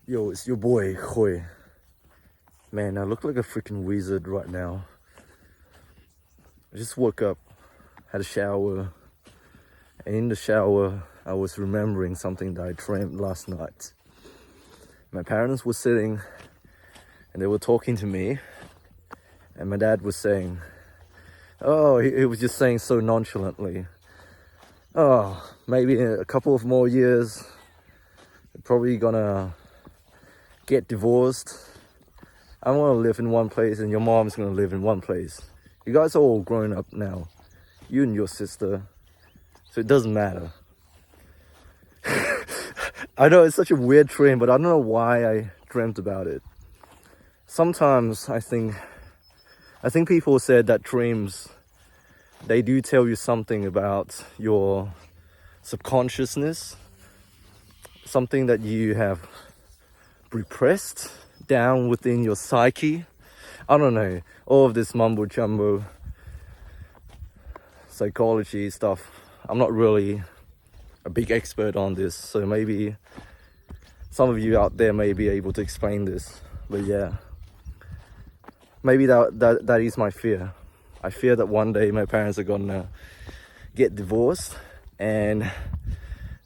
Yo, it's your boy, Khoi. Man, I look like a freaking wizard right now. I just woke up, had a shower, and in the shower, I was remembering something that I dreamt last night. My parents were sitting, and they were talking to me, and my dad was saying, he was just saying so nonchalantly, maybe in a couple of more years, they're probably gonna get divorced. I want to live in one place and your mom's gonna live in one place. You guys are all grown up now, you and your sister, so it doesn't matter. I know it's such a weird dream, but I don't know why I dreamt about it. Sometimes I think people said that dreams, they do tell you something about your subconsciousness, something that you have repressed down within your psyche. I don't know, all of this mumbo jumbo psychology stuff. I'm not really a big expert on this, so maybe some of you out there may be able to explain this. But yeah, maybe that is my fear. I fear that one day my parents are gonna get divorced and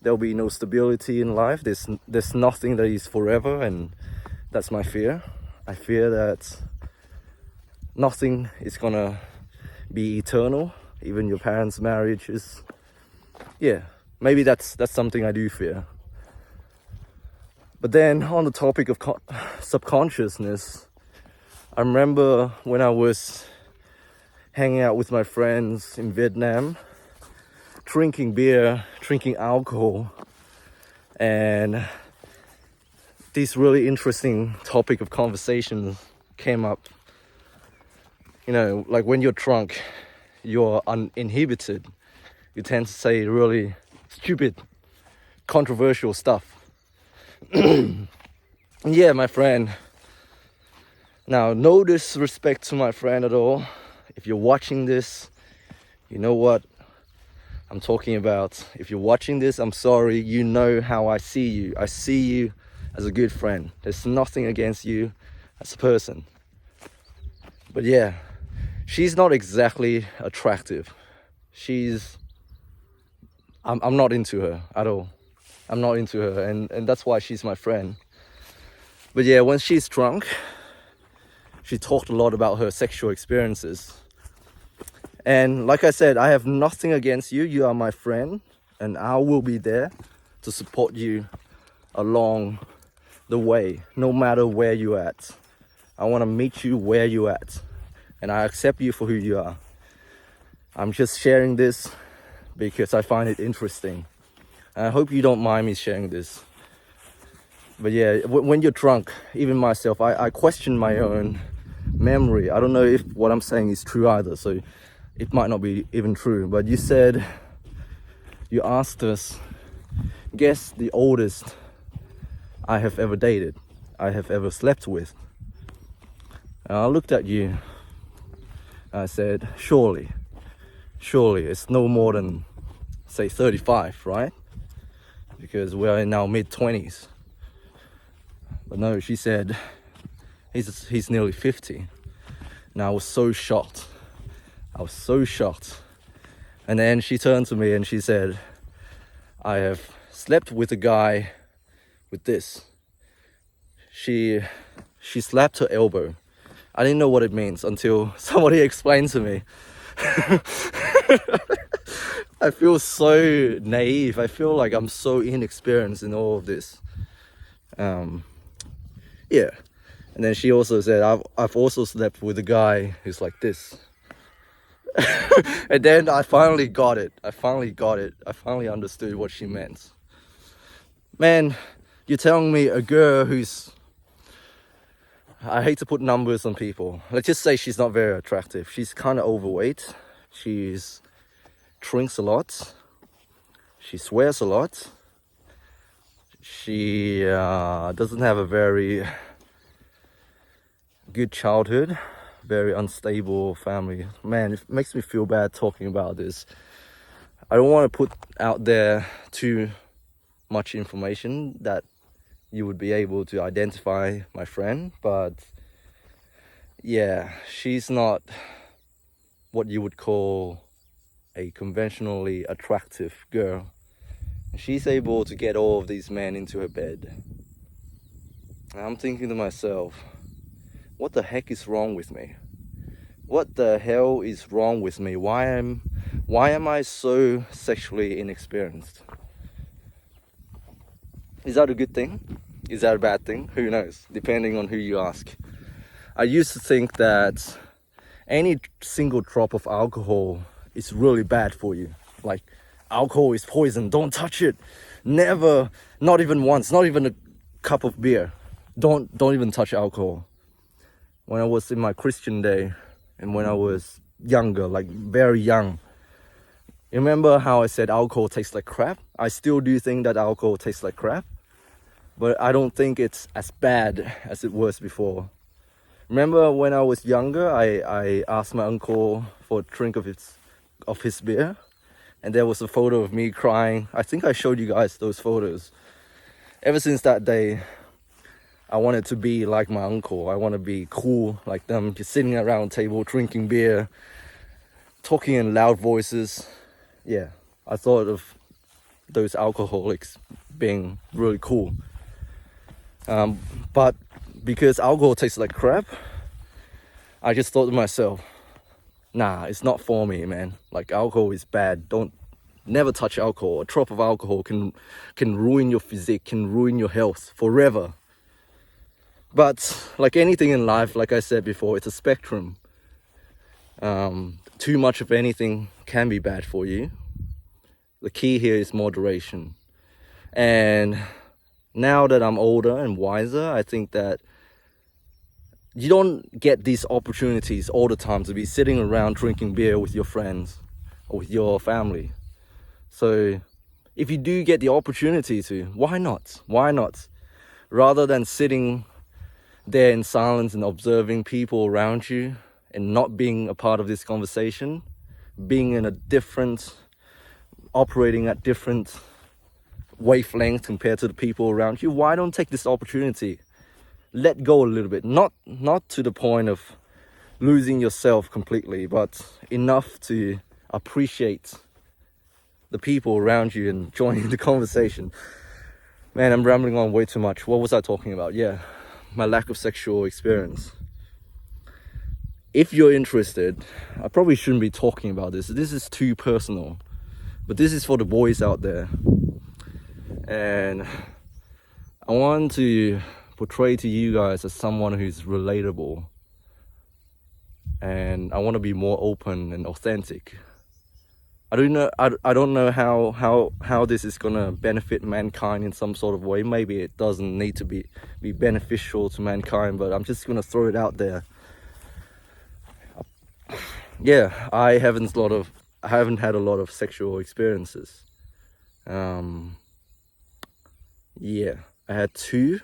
there'll be no stability in life. There's nothing that is forever, and that's my fear. I fear that nothing is gonna be eternal. Even your parents' marriage is, maybe that's something I do fear. But then on the topic of subconsciousness, I remember when I was hanging out with my friends in Vietnam, drinking beer, drinking alcohol, and this really interesting topic of conversation came up. You know, like when you're drunk, you're uninhibited. You tend to say really stupid, controversial stuff. Yeah, my friend. Now, no disrespect to my friend at all. If you're watching this, you know what I'm talking about. If you're watching this, I'm sorry. You know how I see you. I see you as a good friend. There's nothing against you as a person. But yeah, she's not exactly attractive. I'm not into her at all. I'm not into her, and that's why she's my friend. But yeah, when she's drunk, she talked a lot about her sexual experiences. And like I said, I have nothing against you. You are my friend, and I will be there to support you along the way, no matter where you're at. I want to meet you where you're at, and I accept you for who you are. I'm just sharing this because I find it interesting. And I hope you don't mind me sharing this. But yeah, when you're drunk, even myself, I question my own memory. I don't know if what I'm saying is true either, so it might not be even true. But you asked us, guess the oldest I have ever dated, I have ever slept with. And I looked at you, and I said, surely it's no more than, say, 35, right? Because we're in our mid-20s. But no, she said, he's nearly 50. And I was so shocked. And then she turned to me and she said, I have slept with a guy with this. She slapped her elbow. I didn't know what it means until somebody explained to me. I feel so naive. I feel like I'm so inexperienced in all of this. Yeah. And then she also said, I've also slept with a guy who's like this. And then I finally got it. I finally understood what she meant. Man, you're telling me a girl who's... I hate to put numbers on people. Let's just say she's not very attractive. She's kind of overweight. She drinks a lot. She swears a lot. She doesn't have a very good childhood. Very unstable family. Man, it makes me feel bad talking about this. I don't want to put out there too much information that you would be able to identify my friend, but yeah, she's not what you would call a conventionally attractive girl. She's able to get all of these men into her bed. And I'm thinking to myself, what the heck is wrong with me? What the hell is wrong with me? Why am I so sexually inexperienced? Is that a good thing? Is that a bad thing? Who knows, depending on who you ask. I used to think that any single drop of alcohol is really bad for you. Like, alcohol is poison, don't touch it. Never, not even once, not even a cup of beer. Don't even touch alcohol. When I was in my Christian day and when I was younger, like very young, remember how I said alcohol tastes like crap? I still do think that alcohol tastes like crap, but I don't think it's as bad as it was before. Remember when I was younger, I asked my uncle for a drink of his beer, and there was a photo of me crying. I think I showed you guys those photos. Ever since that day, I wanted to be like my uncle. I want to be cool like them, just sitting around a table, drinking beer, talking in loud voices. Yeah, I thought of those alcoholics being really cool. But because alcohol tastes like crap, I just thought to myself, nah, it's not for me, man. Like, alcohol is bad. Never touch alcohol. A drop of alcohol can ruin your physique, can ruin your health forever. But like anything in life, like I said before, it's a spectrum. Too much of anything can be bad for you. The key here is moderation. And now that I'm older and wiser, I think that you don't get these opportunities all the time to be sitting around drinking beer with your friends or with your family. So if you do get the opportunity to, why not? Why not? Rather than sitting there in silence and observing people around you and not being a part of this conversation, being in a different, operating at different wavelengths compared to the people around you, why don't take this opportunity? Let go a little bit, not to the point of losing yourself completely, but enough to appreciate the people around you and join the conversation. Man, I'm rambling on way too much. What was I talking about? Yeah, my lack of sexual experience. If you're interested, I probably shouldn't be talking about this. This is too personal, but this is for the boys out there. And I want to portray to you guys as someone who's relatable, and I want to be more open and authentic. I don't know how this is gonna benefit mankind in some sort of way. Maybe it doesn't need to be beneficial to mankind, but I'm just gonna throw it out there. Yeah, I haven't had a lot of sexual experiences. Yeah, I had 2,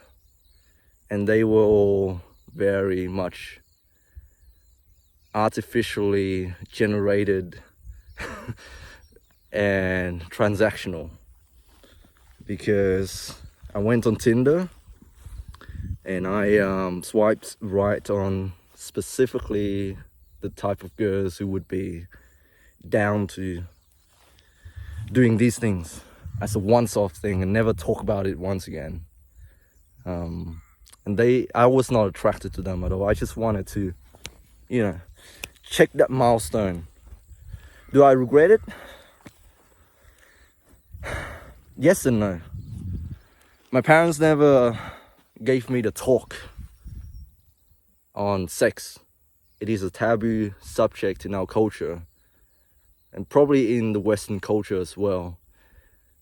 and they were all very much artificially generated and transactional, because I went on Tinder and I swiped right on specifically the type of girls who would be down to doing these things as a once-off thing and never talk about it once again. And I was not attracted to them at all. I just wanted to, check that milestone. Do I regret it? Yes and no. My parents never gave me the talk on sex. It is a taboo subject in our culture, and probably in the Western culture as well.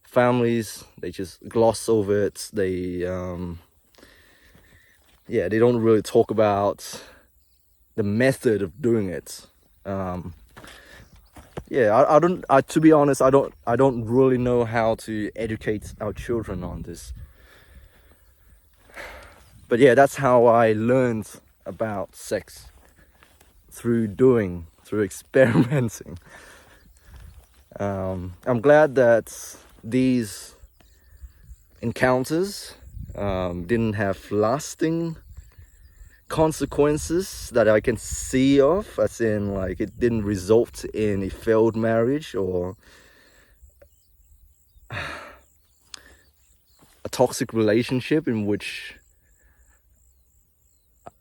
Families, they just gloss over it. They don't really talk about the method of doing it. To be honest, I don't really know how to educate our children on this. But yeah, that's how I learned about sex. Through experimenting. I'm glad that these encounters didn't have lasting consequences that I can see of, as in like it didn't result in a failed marriage or a toxic relationship in which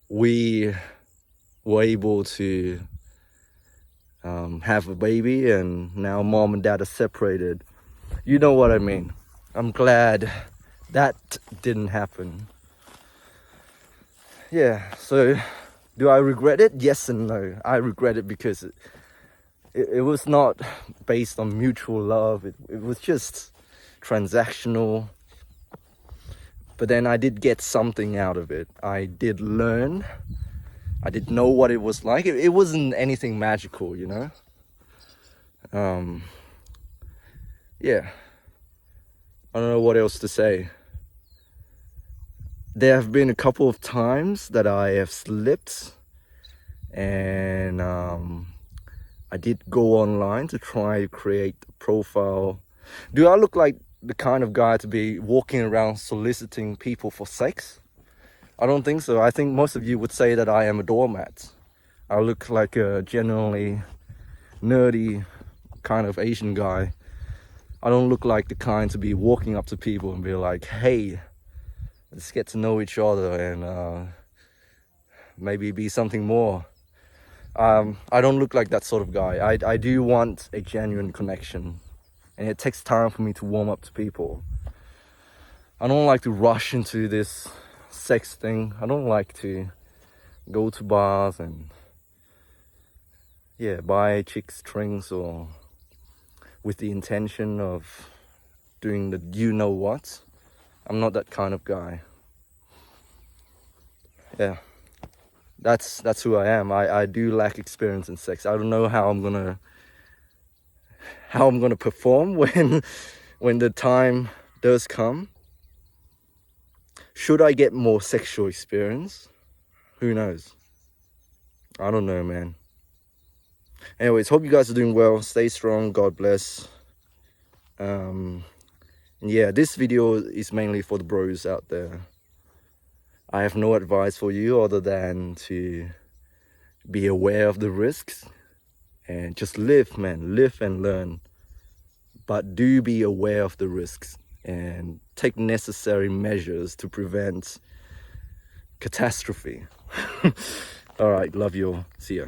we were able to have a baby and now mom and dad are separated. You know what I mean. I'm glad that didn't happen. Yeah, so do I regret it? Yes and no. I regret it because it was not based on mutual love. It was just transactional. But then I did get something out of it. I did learn. I did know what it was like. It wasn't anything magical, you know? Yeah. I don't know what else to say. There have been a couple of times that I have slipped and I did go online to try to create a profile. Do I look like the kind of guy to be walking around soliciting people for sex? I don't think so. I think most of you would say that I am a doormat. I look like a genuinely nerdy kind of Asian guy. I don't look like the kind to be walking up to people and be like, hey, let's get to know each other and maybe be something more. I don't look like that sort of guy. I do want a genuine connection, and it takes time for me to warm up to people. I don't like to rush into this sex thing. I don't like to go to bars and buy chicks drinks or with the intention of doing the you know what. I'm not that kind of guy. Yeah, that's who I am. I do lack experience in sex. I don't know how I'm gonna perform when the time does come. Should I get more sexual experience? Who knows? I don't know, man. Anyways, hope you guys are doing well. Stay strong. God bless. And yeah, this video is mainly for the bros out there. I have no advice for you other than to be aware of the risks and just live, man. Live and learn. But do be aware of the risks and take necessary measures to prevent catastrophe. All right, love you all. See ya.